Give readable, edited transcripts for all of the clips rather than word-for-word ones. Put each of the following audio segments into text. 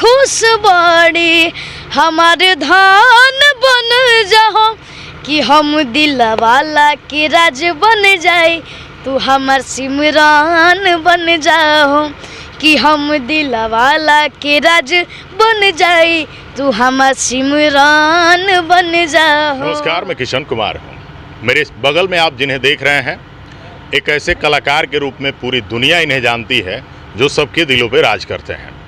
खुश बड़ी हमारे धान बन जाओ कि हम दिल वाला के राज बन जाए, तू हमार सिमरान बन जाओ कि हम दिल वाला के राज बन जाए, तू हमार सिमरान बन जाओ। नमस्कार, मैं किशन कुमार हूँ। मेरे बगल में आप जिन्हें देख रहे हैं, एक ऐसे कलाकार के रूप में पूरी दुनिया इन्हें जानती है जो सबके दिलों पे राज करते हैं।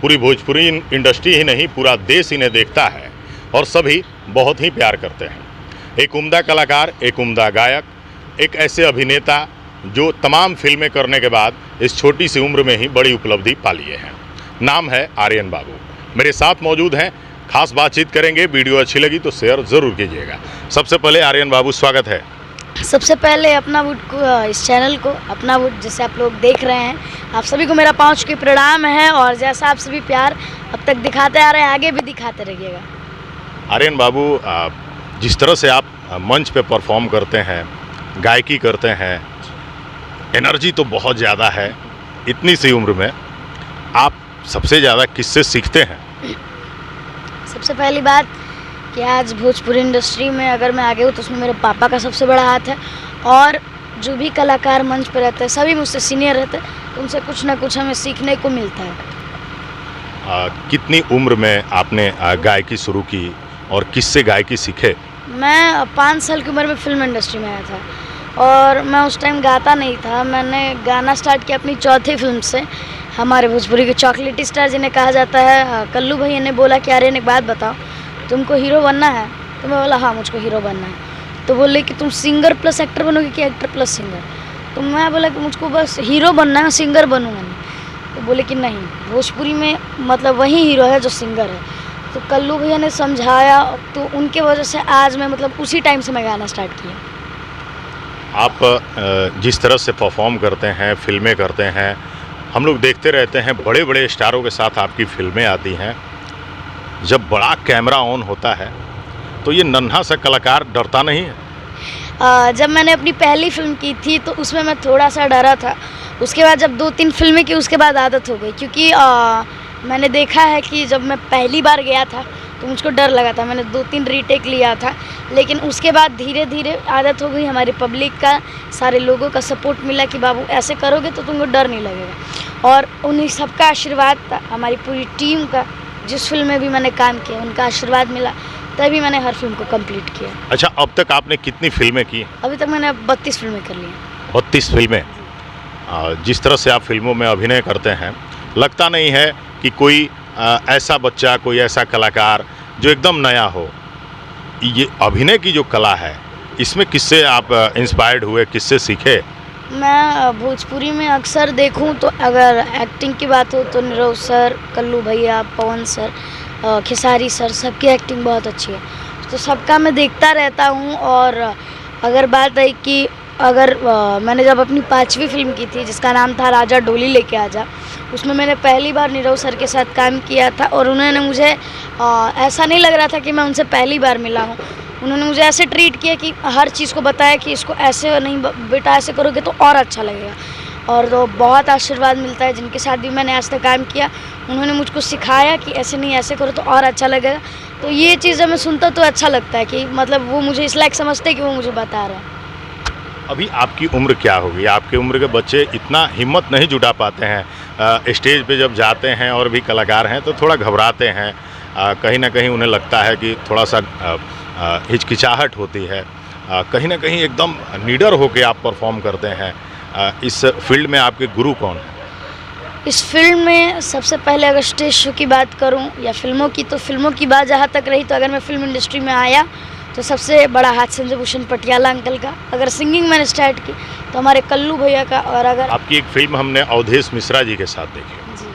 पूरी भोजपुरी इंडस्ट्री ही नहीं, पूरा देश इन्हें देखता है और सभी बहुत ही प्यार करते हैं। एक उम्दा कलाकार, एक उम्दा गायक, एक ऐसे अभिनेता जो तमाम फिल्में करने के बाद इस छोटी सी उम्र में ही बड़ी उपलब्धि पा लिए हैं। नाम है आर्यन बाबू। मेरे साथ मौजूद हैं, खास बातचीत करेंगे। वीडियो अच्छी लगी तो शेयर ज़रूर कीजिएगा। सबसे पहले आर्यन बाबू, स्वागत है। सबसे पहले अपना वुड को, इस चैनल को अपना वुड जैसे आप लोग देख रहे हैं, आप सभी को मेरा पाँच की प्रणाम है। और जैसा आप सभी प्यार अब तक दिखाते आ रहे हैं, आगे भी दिखाते रहिएगा। आर्यन बाबू, जिस तरह से आप मंच पे परफॉर्म करते हैं, गायकी करते हैं, एनर्जी तो बहुत ज़्यादा है। इतनी सी उम्र में आप सबसे ज़्यादा किससे सीखते हैं? सबसे पहली बात कि आज भोजपुरी इंडस्ट्री में अगर मैं आगे हूँ तो उसमें मेरे पापा का सबसे बड़ा हाथ है। और जो भी कलाकार मंच पर रहते हैं सभी मुझसे सीनियर रहते हैं, तो उनसे कुछ ना कुछ हमें सीखने को मिलता है। कितनी उम्र में आपने गायकी शुरू की और किससे गायकी सीखे? मैं 5 साल की उम्र में फिल्म इंडस्ट्री में आया था और मैं उस टाइम गाता नहीं था। मैंने गाना स्टार्ट किया अपनी चौथी फिल्म से। हमारे भोजपुरी के चॉकलेटी स्टार जिन्हें कहा जाता है, कल्लू भैया ने बोला कि आर्यन एक बात बताओ, तुमको हीरो बनना है? तो मैं बोला हाँ, मुझको हीरो बनना है। तो बोले कि तुम सिंगर प्लस एक्टर बनोगे कि एक्टर प्लस सिंगर? तो मैं बोला कि मुझको बस हीरो बनना है, सिंगर बनूँगा नहीं। तो बोले कि नहीं, भोजपुरी में मतलब वही हीरो है जो सिंगर है। तो कल्लू भैया ने समझाया, तो उनके वजह से आज मैं मतलब उसी टाइम से मैं गाना स्टार्ट किया। आप जिस तरह से परफॉर्म करते हैं, फिल्में करते हैं, हम लोग देखते रहते हैं, बड़े बड़े स्टारों के साथ आपकी फिल्में आती हैं। जब बड़ा कैमरा ऑन होता है तो ये नन्हा सा कलाकार डरता नहीं है? जब मैंने अपनी पहली फिल्म की थी तो उसमें मैं थोड़ा सा डरा था। उसके बाद जब 2-3 फिल्में की, उसके बाद आदत हो गई। क्योंकि मैंने देखा है कि जब मैं पहली बार गया था तो मुझको डर लगा था। मैंने 2-3 रीटेक लिया था, लेकिन उसके बाद धीरे धीरे आदत हो गई। हमारी पब्लिक का, सारे लोगों का सपोर्ट मिला कि बाबू ऐसे करोगे तो तुमको डर नहीं लगेगा। और उन्हीं सबका आशीर्वाद था, हमारी पूरी टीम का, जिस फिल्म में भी मैंने काम किया उनका आशीर्वाद मिला, तभी मैंने हर फिल्म को कंप्लीट किया। अच्छा, अब तक आपने कितनी फिल्में की? अभी तक मैंने 32 फिल्में कर ली हैं। 32 फिल्में। जिस तरह से आप फिल्मों में अभिनय करते हैं, लगता नहीं है कि कोई ऐसा बच्चा, कोई ऐसा कलाकार जो एकदम नया हो। ये अभिनय की जो कला है, इसमें किससे आप इंस्पायर्ड हुए, किससे सीखे? मैं भोजपुरी में अक्सर देखूं तो अगर एक्टिंग की बात हो तो नीरव सर, कल्लू भैया, पवन सर, खेसारी सर, सबकी एक्टिंग बहुत अच्छी है। तो सबका मैं देखता रहता हूं। और अगर बात है कि अगर मैंने जब अपनी 5वीं फिल्म की थी जिसका नाम था राजा डोली लेके आजा, उसमें मैंने पहली बार नीरव सर के साथ काम किया था। और उन्होंने मुझे ऐसा नहीं लग रहा था कि मैं उनसे पहली बार मिला हूँ। उन्होंने मुझे ऐसे ट्रीट किया कि हर चीज़ को बताया कि इसको ऐसे नहीं बेटा, ऐसे करोगे तो और अच्छा लगेगा। और तो बहुत आशीर्वाद मिलता है। जिनके साथ भी मैंने आज तक काम किया, उन्होंने मुझको सिखाया कि ऐसे नहीं, ऐसे करो तो और अच्छा लगेगा। तो ये चीज़ मैं सुनता तो अच्छा लगता है कि मतलब वो मुझे इस लायक समझते हैं कि वो मुझे बता रहे हैं। अभी आपकी उम्र क्या होगी? आपकी उम्र के बच्चे इतना हिम्मत नहीं जुटा पाते हैं। स्टेज पे जब जाते हैं और भी कलाकार हैं तो थोड़ा घबराते हैं। कहीं ना कहीं उन्हें लगता है कि थोड़ा सा हिचकिचाहट होती है। कहीं ना कहीं एकदम निडर होकर आप परफॉर्म करते हैं। इस फील्ड में आपके गुरु कौन हैं? इस फिल्म में सबसे पहले अगर स्टेज शो की बात करूं या फिल्मों की, तो फिल्मों की बात जहां तक रही, तो अगर मैं फिल्म इंडस्ट्री में आया तो सबसे बड़ा हाथ संजय भूषण पटियाला अंकल का। अगर सिंगिंग मैंने स्टार्ट की तो हमारे कल्लू भैया का। और अगर आपकी एक फिल्म हमने अवधेश मिश्रा जी के साथ देखी जी,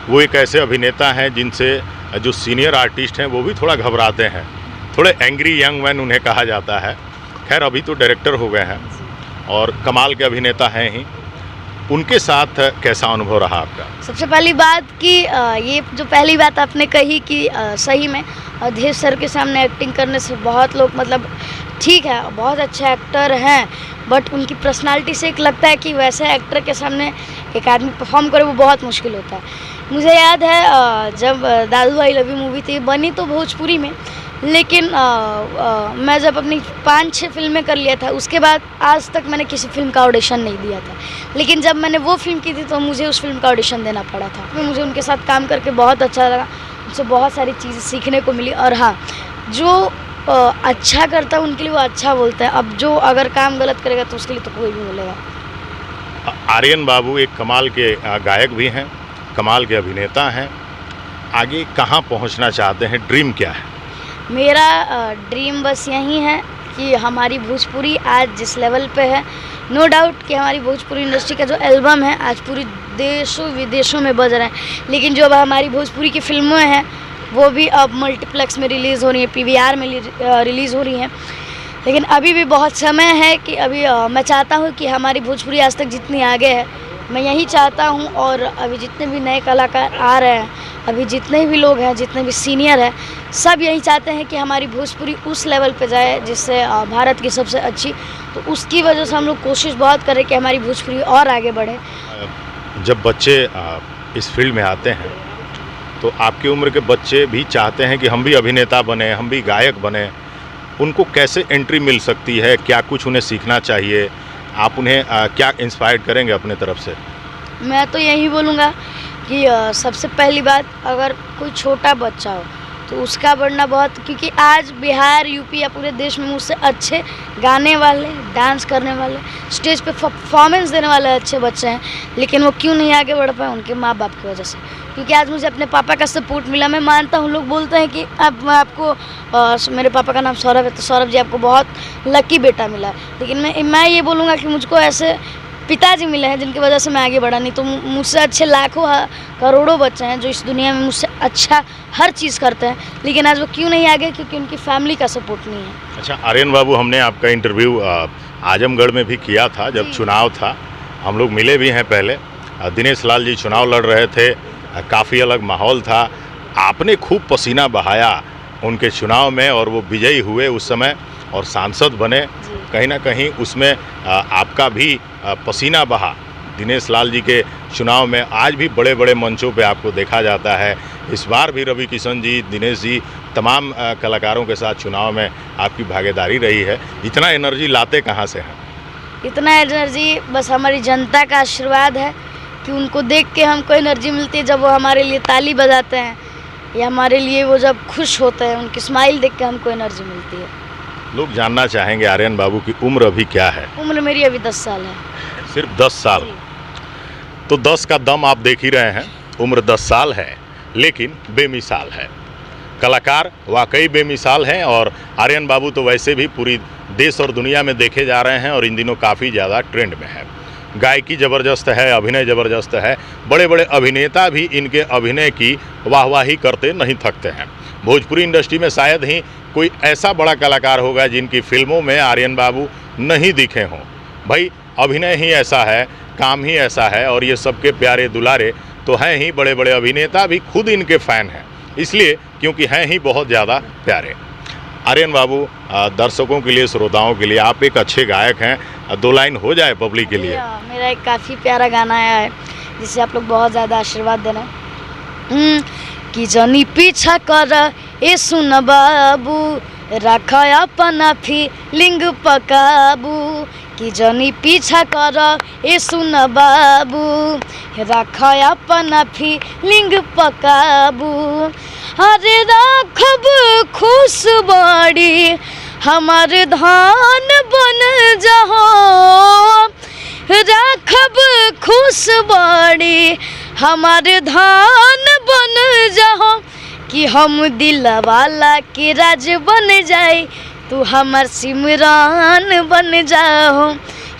वो एक ऐसे अभिनेता हैं जिनसे जो सीनियर आर्टिस्ट हैं वो भी थोड़ा घबराते हैं। थोड़े एंग्री यंग मैन उन्हें कहा जाता है। खैर, अभी तो डायरेक्टर हो गए हैं और कमाल के अभिनेता हैं ही। उनके साथ कैसा अनुभव रहा आपका? सबसे पहली बात कि ये जो पहली बात आपने कही कि सही में अवधेश सर के सामने एक्टिंग करने से बहुत लोग मतलब ठीक है, बहुत अच्छे एक्टर हैं, बट उनकी पर्सनालिटी से एक लगता है कि वैसे एक्टर के सामने एक आदमी परफॉर्म करे वो बहुत मुश्किल होता है। मुझे याद है जब दादू आई लव यू मूवी थी, बनी तो भोजपुरी में, लेकिन मैं जब अपनी 5-6 फिल्में कर लिया था, उसके बाद आज तक मैंने किसी फिल्म का ऑडिशन नहीं दिया था। लेकिन जब मैंने वो फिल्म की थी तो मुझे उस फिल्म का ऑडिशन देना पड़ा था। मुझे उनके साथ काम करके बहुत अच्छा लगा, उनसे बहुत सारी चीज़ें सीखने को मिली। और हाँ, जो अच्छा करता है उनके लिए वो अच्छा बोलता है, अब जो अगर काम गलत करेगा तो उसके लिए तो कोई भी बोलेगा। आर्यन बाबू एक कमाल के गायक भी हैं, कमाल के अभिनेता हैं। आगे कहाँ पहुँचना चाहते हैं, ड्रीम क्या है? मेरा ड्रीम बस यही है कि हमारी भोजपुरी आज जिस लेवल पे है, नो डाउट कि हमारी भोजपुरी इंडस्ट्री का जो एल्बम है आज पूरी देशों विदेशों में बज रहा है, लेकिन जो अब हमारी भोजपुरी की फिल्में हैं वो भी अब मल्टीप्लेक्स में रिलीज़ हो रही हैं, PVR में रिलीज़ हो रही हैं। लेकिन अभी भी बहुत समय है कि अभी मैं चाहता हूँ कि हमारी भोजपुरी आज तक जितनी आगे है, मैं यही चाहता हूँ। और अभी जितने भी नए कलाकार आ रहे हैं, अभी जितने भी लोग हैं, जितने भी सीनियर हैं, सब यही चाहते हैं कि हमारी भोजपुरी उस लेवल पे जाए जिससे भारत की सबसे अच्छी। तो उसकी वजह से हम लोग कोशिश बहुत करें कि हमारी भोजपुरी और आगे बढ़े। जब बच्चे इस फील्ड में आते हैं तो आपकी उम्र के बच्चे भी चाहते हैं कि हम भी अभिनेता बने, हम भी गायक बने। उनको कैसे एंट्री मिल सकती है, क्या कुछ उन्हें सीखना चाहिए? आप उन्हें क्या इंस्पायर करेंगे अपने तरफ से? मैं तो यही बोलूँगा कि सबसे पहली बात, अगर कोई छोटा बच्चा हो तो उसका बढ़ना बहुत, क्योंकि आज बिहार, यूपी या पूरे देश में मुझसे अच्छे गाने वाले, डांस करने वाले, स्टेज पे परफॉर्मेंस देने वाले अच्छे बच्चे हैं, लेकिन वो क्यों नहीं आगे बढ़ पाए? उनके माँ बाप की वजह से। क्योंकि आज मुझे अपने पापा का सपोर्ट मिला। मैं मानता हूँ, लोग बोलते हैं कि अब मैं आपको मेरे पापा का नाम सौरभ है, तो सौरभ जी आपको बहुत लकी बेटा मिला है, लेकिन मैं ये बोलूँगा कि मुझको ऐसे पिताजी मिले हैं जिनकी वजह से मैं आगे बढ़ा। नहीं तो मुझसे अच्छे लाखों करोड़ों बच्चे हैं जो इस दुनिया में मुझसे अच्छा हर चीज़ करते हैं, लेकिन आज वो क्यों नहीं आगे? क्योंकि उनकी फैमिली का सपोर्ट नहीं है। अच्छा आर्यन बाबू, हमने आपका इंटरव्यू आजमगढ़ में भी किया था जब चुनाव था, हम लोग मिले भी हैं पहले। दिनेश लाल जी चुनाव लड़ रहे थे, काफ़ी अलग माहौल था, आपने खूब पसीना बहाया उनके चुनाव में और वो विजयी हुए उस समय और सांसद बने। कहीं ना कहीं उसमें आपका भी पसीना बहा। दिनेश लाल जी के चुनाव में आज भी बड़े बड़े मंचों पे आपको देखा जाता है। इस बार भी रवि किशन जी, दिनेश जी, तमाम कलाकारों के साथ चुनाव में आपकी भागीदारी रही है। इतना एनर्जी लाते कहाँ से हैं? इतना एनर्जी बस हमारी जनता का आशीर्वाद है कि उनको देख के हमको एनर्जी मिलती है। जब वो हमारे लिए ताली बजाते हैं या हमारे लिए वो जब खुश होते हैं, उनकी स्माइल देख के हमको एनर्जी मिलती है। लोग जानना चाहेंगे आर्यन बाबू की उम्र अभी क्या है? उम्र मेरी अभी 10 साल है। सिर्फ 10 साल? तो 10 का दम आप देख ही रहे हैं। उम्र 10 साल है लेकिन बेमिसाल है। कलाकार वाकई बेमिसाल हैं और आर्यन बाबू तो वैसे भी पूरी देश और दुनिया में देखे जा रहे हैं और इन दिनों काफ़ी ज़्यादा ट्रेंड में है। गायकी ज़बरदस्त है, अभिनय ज़बरदस्त है। बड़े बड़े अभिनेता भी इनके अभिनय की वाहवाही करते नहीं थकते हैं। भोजपुरी इंडस्ट्री में शायद ही कोई ऐसा बड़ा कलाकार होगा जिनकी फिल्मों में आर्यन बाबू नहीं दिखे हों। भाई अभिनय ही ऐसा है, काम ही ऐसा है और ये सबके प्यारे दुलारे तो हैं ही। बड़े बड़े अभिनेता भी खुद इनके फ़ैन हैं, इसलिए क्योंकि हैं ही बहुत ज़्यादा प्यारे। आर्यन बाबू, दर्शकों के लिए, श्रोताओं के लिए आप एक अच्छे गायक हैं, 2 लाइन हो जाए पब्लिक के लिए। मेरा एक काफ़ी प्यारा गाना आया है जिसे आप लोग बहुत ज़्यादा आशीर्वाद देना। कि जनी पीछा कर ए सुन बाबू, रखा अपना फीलिंग पकाबू। कि जनी पीछा कर ए सुन बाबू, रखा अपना फीलिंग पकाबू। अरे राखब खुश बाड़ी हमार धान बन जाओ, राखब खुश बाड़ी हमार धान बन जाओ। कि हम दिल वाला के राज बन जाए, तू हमार सिमरान बन जाओ।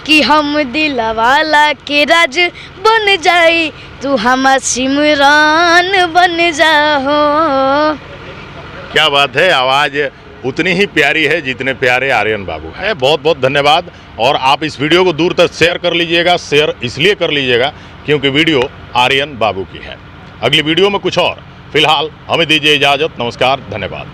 कि हम दिल वाला के राज बन जाए, तू हमार सिमरान बन जाओ। क्या बात है, आवाज़ उतनी ही प्यारी है जितने प्यारे आर्यन बाबू है। बहुत बहुत धन्यवाद। और आप इस वीडियो को दूर तक शेयर कर लीजिएगा। शेयर इसलिए कर लीजिएगा क्योंकि वीडियो आर्यन बाबू की है। अगली वीडियो में कुछ और। फिलहाल हमें दीजिए इजाज़त। नमस्कार, धन्यवाद।